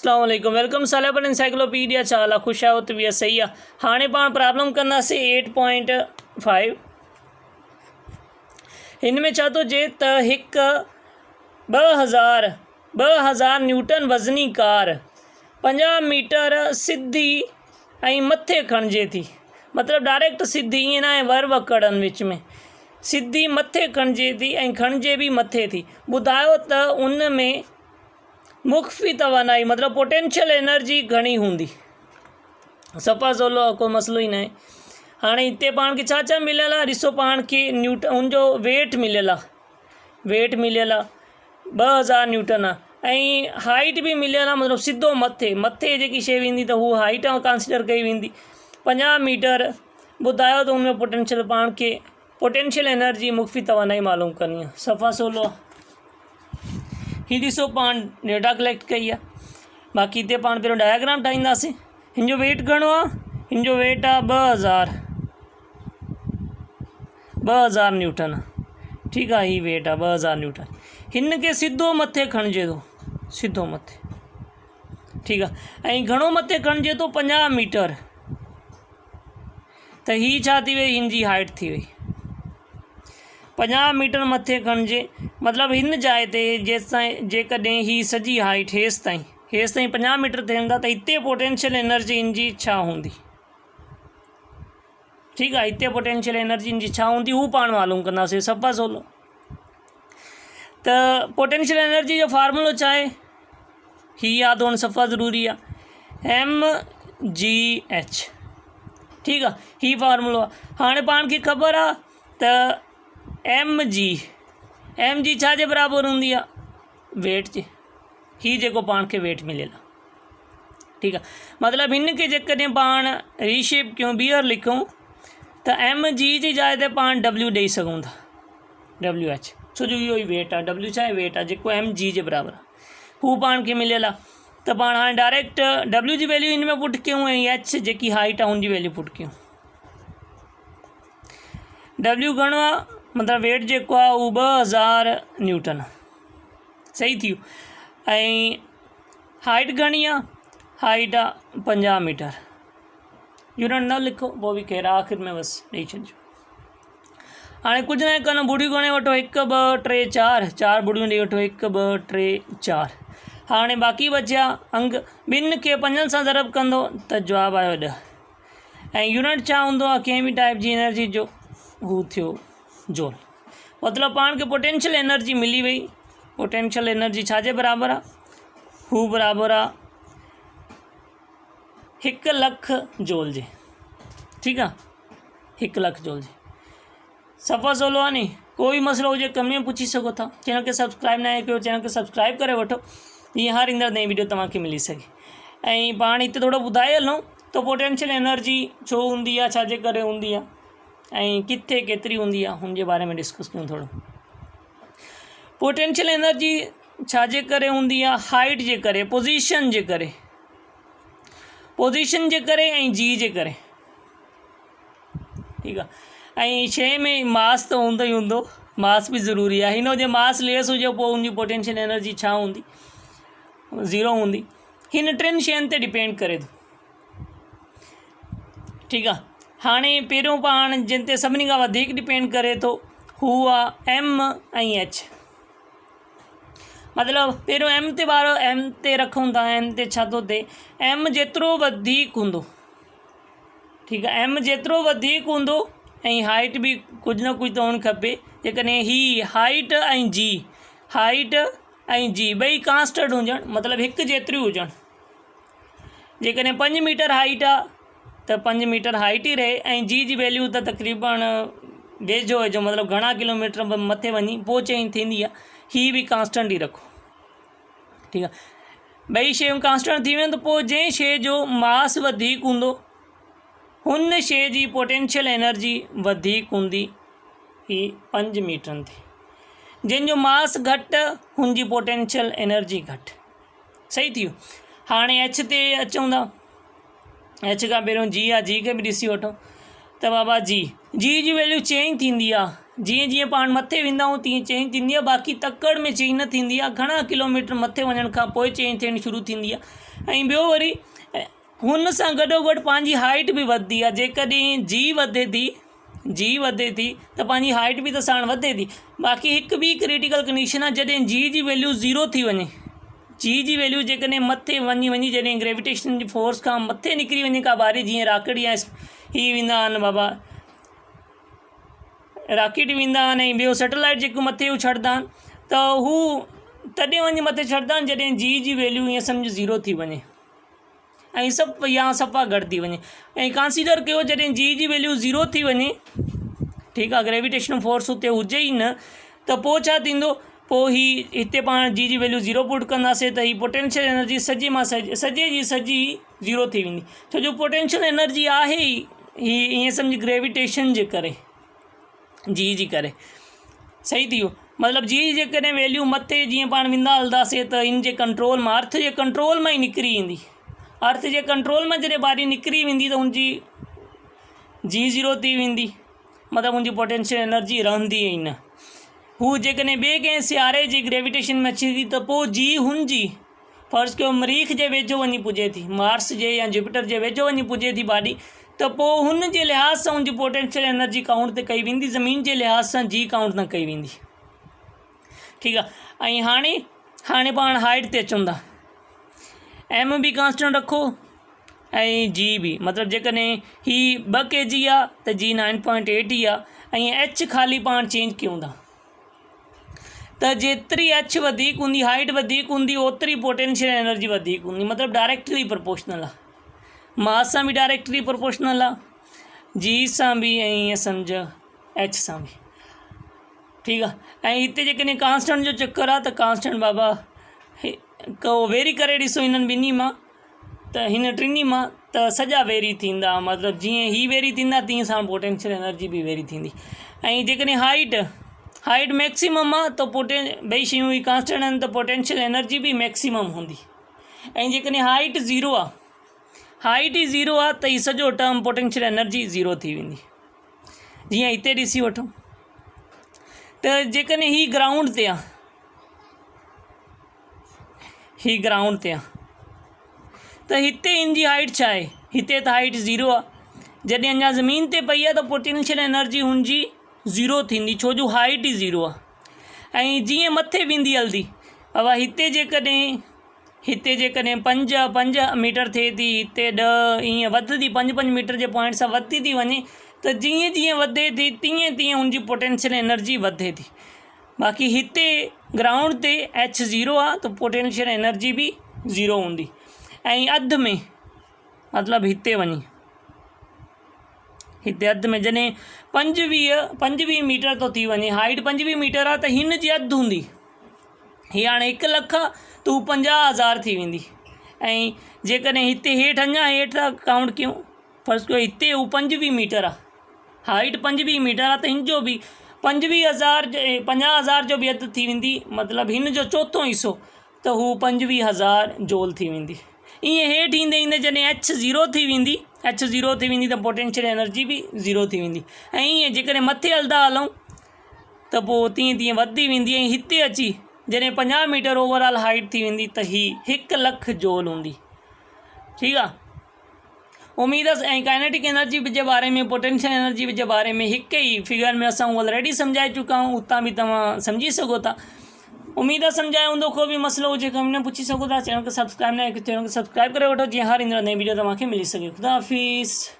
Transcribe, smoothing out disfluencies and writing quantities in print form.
अस्सलाम वालेकुम welcome सालिबन encyclopedia चाला खुश आयो तो भी सही है। हाँ पाण प्रॉब्लम कंदासीं 8.5 इनमें छा थो जे त हिक 2000 न्यूटन वज़नी कार 50 मीटर सिधी ऐं मथे खणिजे थी, मतलब डायरेक्ट सिधी ईअं न आहे वर वकड़नि विच में, सिधी मथे खणिजे थी ऐं खणिजे भी मथे थी। ॿुधायो त उन में मुख्फी तवानाई मतलब पोटेंशियल एनर्जी घणी हुंदी। सफ़ा सवलो कोई मसलो ही न आहे। हाँ इतने पाण के छा छा मिलियल आहे ॾिसो, पाण के न्यूटन उनजो वेट मिलियल आहे, 2000 न्यूटन आहे ऐं हाइट भी मिलियल आहे, मतलब सिद्धो मथे मथे जेकी शइ वेंदी त हू हाइट कंसिडर कई वेंदी। 50 मीटर ॿुधायो त उनमें पोटेंशियल पाण के पोटेंशियल एनर्जी मुख्फी तवानाई मालूम करनी है। सफ़ा सवलो आहे। ही ॾिसो पाण डेटा कलेक्ट कई आहे। बाक़ी हिते पाण पहिरियों डायग्राम ठाहींदासीं। हिन जो वेट घणो आहे, हिन जो वेट आहे 2000 न्यूटन। ठीक है, ही वेट आहे 2000 न्यूटन। हिन के सिद्धो मथे खणिजे थो, सिद्धो मथे। ठीक है, ऐं घणो मथे खणिजे थो 50 मीटर। त ही छा थी वई, हिन जी हाइट थी वई 50 मीटर मथे खणिजे, मतलब हिन जाइ ते जेसिताईं जेकॾहिं ही सॼी हाइट हेसि ताईं 50 मीटर थियंदा त हिते पोटेंशियल एनर्जी इन जी छा हूंदी। ठीक है, हिते पोटेंशियल एनर्जी इन जी छा हूंदी हू पाण मालूम कंदासीं। सफ़ा सवलो। त पोटेंशियल एनर्जी जो फार्मूलो छा आहे, ही यादि हुअणु सफ़ा ज़रूरी आहे, mgh। ठीक है, ही फार्मूलो आहे। हाणे पाण खे ख़बर आहे त mg छा जे बराबर हूंदी आहे, वेट जे। ही जेको पाण खे वेट मिलियल आहे। ठीक है, मतलब हिन के जेकॾहिं पाण रीशेप कयूं, ॿीहर लिखूं त mg जी जाइ ते पाण w ॾेई सघूं था, wh, छो जो इहो ई वेट आहे। w छा आहे, वेट आहे जेको mg जे बराबर आहे, हू पाण खे मिलियल आहे। त पाण हाणे डायरेक्ट w जी वैल्यू हिन में पुट कयूं ऐं h जेकी हाइट आहे हुनजी वैल्यू पुट कयूं। w घणो आहे, मतलब वेट जेको आहे उहो 2000 न्यूटन सही थी। ऐं हाइट घणी आहे, हाइट आहे 50 मीटर। यूनिट न लिखो, पोइ बि ख़ैर आख़िर में बस ॾेई छॾिजो। हाणे कुझु न कनि, बुढ़ियूं घणे वठो, 1 2 3 4, 4 बुढ़ियूं ॾेई वठो, 1 2 3 4। हाणे बाक़ी बचिया अंग, ॿिनि खे 5 सां ज़रब कंदो त जवाबु आयो 10। ऐं यूनिट छा हूंदो आहे कंहिं बि टाइप जी एनर्जी जो, हू थियो जोल। मतलब पाण खे पोटेंशियल एनर्जी मिली वई। पोटेंशियल एनर्जी छा जे बराबर आहे, हू बराबर आहे 1 लख जोल जे। ठीक है, 1 लख जोल जे। सफ़ा सवलो आहे नी। कोई मसलो हुजे कमेंट में पुछी सघो था। चैनल के सब्सक्राइब न कयो, चैनल के सब्सक्राइब करे वठो, ईअं हर ईंदड़ नई वीडियो तव्हांखे मिली सघे। ऐं पाण हिते थोरो ॿुधाए हलूं त पोटेंशियल एनर्जी छो हूंदी आहे, छाजे करे हूंदी आहे ऐं किथे केतिरी हूंदी आहे, हुनजे बारे में डिस्कस कयूं थोरो। पोटेंशियल एनर्जी छाजे करे हूंदी आहे, हाइट जे करे, पोजीशन जे करे ऐं जी जे करे। ठीक आहे, ऐं शइ में मास त हूंदो ई हूंदो, मास बि ज़रूरी आहे। हिन जे मास लेस हुजे पोइ हुनजी पोटेंशियल एनर्जी छा हूंदी, 0 हूंदी। हिन 3 शयुनि ते डिपेंड करे थो। ठीक आहे, हाणे पहिरियों पाण जिन ते सभिनी खां वधीक डिपेंड करे थो हू आहे m ऐं h। मतलब पहिरियों m ते वारो m ते रखूं था, m ते छा थो थिए, m जेतिरो वधीक हूंदो, ठीक आहे, m जेतिरो वधीक हूंदो ऐं हाइट भी कुछ न कुछ तो हुअणु खपे। जेकॾहिं ही हाइट ऐं जी ॿई कांस्टेंट हुजनि, मतलब हिकु जेतिरियूं हुजनि। जेकॾहिं 5 मीटर हाइट आहे त 5 मीटर हाइट ई रहे ऐं जी वैल्यू त तक़रीबन वेझो मतलब घणा किलोमीटर मथे वञी पहुचे थींदी आहे, ही भी कांस्टेंट ई रखो। ठीक आहे, ॿई शयूं कांस्टेंट थी वेंदियूं त पोइ जंहिं शइ जो मास वधीक हूंदो हुन शइ जी पोटेंशियल एनर्जी वधीक हूंदी, ही 5 मीटरनि ते। जंहिंजो मास घटि हुनजी पोटेंशियल एनर्जी घटि। सही थी वियो। हाणे एच ते अचूं था। एच खां पहिरियों जी आहे, जी खे बि ॾिसी वठो त बाबा जी जी वैल्यू चेंज थींदी आहे। जीअं जीअं पाण मथे वेंदा आहियूं तीअं चेंज थींदी आहे, बाक़ी तकड़ में चेंज न थींदी आहे। घणा किलोमीटर मथे वञण खां पोइ चेंज थियणी शुरू थींदी आहे ऐं ॿियो वरी हुन सां गॾोगॾु पंहिंजी हाइट बि वधंदी आहे। जेकॾहिं जी वधे थी त पंहिंजी हाइट बि त साण वधे थी। बाक़ी हिकु ॿी क्रिटिकल कंडीशन आहे, जॾहिं जी वैल्यू 0 थी वञे, जी वैल्यू जेकॾहिं मथे वञी जॾहिं ग्रेविटेशन जी फोर्स खां मथे निकिरी वञे का बारी, जीअं रॉकेट या ही वेंदा आहिनि बाबा, रॉकेट वेंदा आहिनि ऐं ॿियो सैटेलाइट जेको मथे हू छॾंदा आहिनि, त हू तॾहिं वञी मथे छॾंदा आहिनि जॾहिं जी वैल्यू ईअं सम्झ 0 थी वञे ऐं सभु या सफ़ा घटि थी वञे। ऐं कंसीडर कयो जॾहिं जी वैल्यू 0 थी वञे, ठीकु आहे, ग्रेविटेशनल फोर्स हुते हुजे ई न, त पोइ छा थींदो, पोइ हिते पाण जी वैल्यू 0 पुट कंदासीं त ही पोटेंशियल एनर्जी सॼे जी सॼी 0 थी वेंदी। छो जो पोटेंशियल एनर्जी आहे ही ईअं सम्झ ग्रेविटेशन जे करे, जी करे, सही थी वियो। मतिलबु जी जेकॾहिं वैल्यू मथे जीअं पाण वेंदा हलंदासीं त इन जे कंट्रोल मां, अर्थ जे कंट्रोल मां ई निकिरी ईंदी। अर्थ जे कंट्रोल मां जॾहिं बारी निकिरी वेंदी त हुनजी जी 0 थी वेंदी, मतिलबु हुनजी पोटेंशियल एनर्जी रहंदी ई न। हू जेकॾहिं ॿिए कंहिं सियारे जी ग्रेविटेशन में अचे थी त पोइ जी हुनजी, फ़र्ज़ु कयो मरीख़ जे वेझो वञी पुॼे थी, मार्स जे या जुपिटर जे वेझो वञी पुॼे थी बाडी, त पोइ हुन जे लिहाज़ सां हुनजी पोटेंशियल एनर्जी काउंट त कई वेंदी, ज़मीन जे लिहाज़ सां जी काउंट न कई वेंदी, ठीकु आहे। ऐं हाणे पाण हाइट ते अचूं था। एम बि कांस्टेंट रखो ऐं जी बि, मतिलबु जेकॾहिं ही 2 kg आहे त जी 9.8 ई आहे। ऐं एच ख़ाली पाण चेंज कयूं था त जेतिरी एच वधीक हूंदी, हाइट वधीक हूंदी, ओतिरी पोटेंशियल एनर्जी वधीक हूंदी, मतिलबु डायरेक्टली प्रोपोर्शनल आहे। मास सां बि डायरेक्टली प्रोपोर्शनल आहे, जी सां बि ऐं ईअं सम्झ एच सां बि, ठीकु आहे। ऐं हिते जेकॾहिं कांस्टेंट जो चक्कर आहे त कांस्टेंट बाबा को वेरी करे ॾिसो हिननि ॿिन्ही मां, त हिन टिनी मां त सॼा वेरी थींदा, मतिलबु जीअं ही वेरी थींदा तीअं सां पोटेंशियल एनर्जी बि वेरी थींदी। ऐं जेकॾहिं हाइट मैक्सिमम आहे त ॿई शयूं ही कांस्टेंट आहिनि त पोटेंशियल एनर्जी बि मैक्सिमम हूंदी। ऐं जेकॾहिं हाइट 0 आहे त ही सॼो टर्म पोटेंशियल एनर्जी 0 थी वेंदी। जीअं हिते ॾिसी वठो त जेकॾहिं ही ग्राउंड ते आहे, त हिते इन जी हाइट छा आहे, हिते त हाइट 0 आहे, जॾहिं अञा ज़मीन ते पई आहे त पोटेंशियल एनर्जी हुनजी 0 थींदी, छो जो हाइट ई 0 आहे। ऐं जीअं मथे वेंदी हलंदी बाबा, हिते जेकॾहिं 5 मीटर थिए थी, हिते 10, ईअं वधंदी 5 मीटर जे पॉइंट सां वधंदी थी वञे, त जीअं वधे थी तीअं हुनजी पोटेंशियल एनर्जी वधे थी। बाक़ी हिते ग्राउंड ते एच 0 आहे त पोटेंशियल एनर्जी बि 0 हूंदी। ऐं अधु में, मतिलबु हिते अधु में जॾहिं 25 मीटर थो थी वञे, हाइट 25 मीटर आहे त हिन जी अधु हूंदी, हीअ हाणे 1 लख आहे त हू 50,000 थी वेंदी। ऐं जेकॾहिं हिते हेठि था काउंट कयूं, फ़र्ज़ु कयो हिते हू 25 मीटर आहे, हाइट 25 मीटर आहे त हिन जो बि 50,000 जो बि अधु थी वेंदी, मतिलबु हिन जो चोथों हिसो त हू 25,000 जूल थी वेंदी। ईअं हेठि ईंदे जॾहिं एच 0 थी वेंदी त पोटेंशियल एनर्जी बि 0 थी वेंदी। ऐं ईअं जेकॾहिं मथे हलंदा हलूं त पोइ तीअं वधंदी वेंदी। ऐं हिते अची जॾहिं 50 मीटर ओवरऑल हाइट थी वेंदी त ही 1 लख जूल हूंदी, ठीकु आहे। उम्मीद आहे ऐं काइनेटिक एनर्जी जे बारे में, पोटेंशियल एनर्जी जे बारे में हिकु ई फिगर में असां ऑलरेडी सम्झाए चुका आहियूं, उतां बि तव्हां सम्झी सघो था। उम्मीद आहे सम्झायो हूंदो। को बि मसइलो हुजे कमेंट में पुछी सघो था। चैनल खे सब्सक्राइब न कयो, चैनल खे सब्सक्राइब करे वठो जीअं हर ईंदड़ नई वीडियो तव्हांखे मिली सघे। ख़ुदा हाफ़िज़।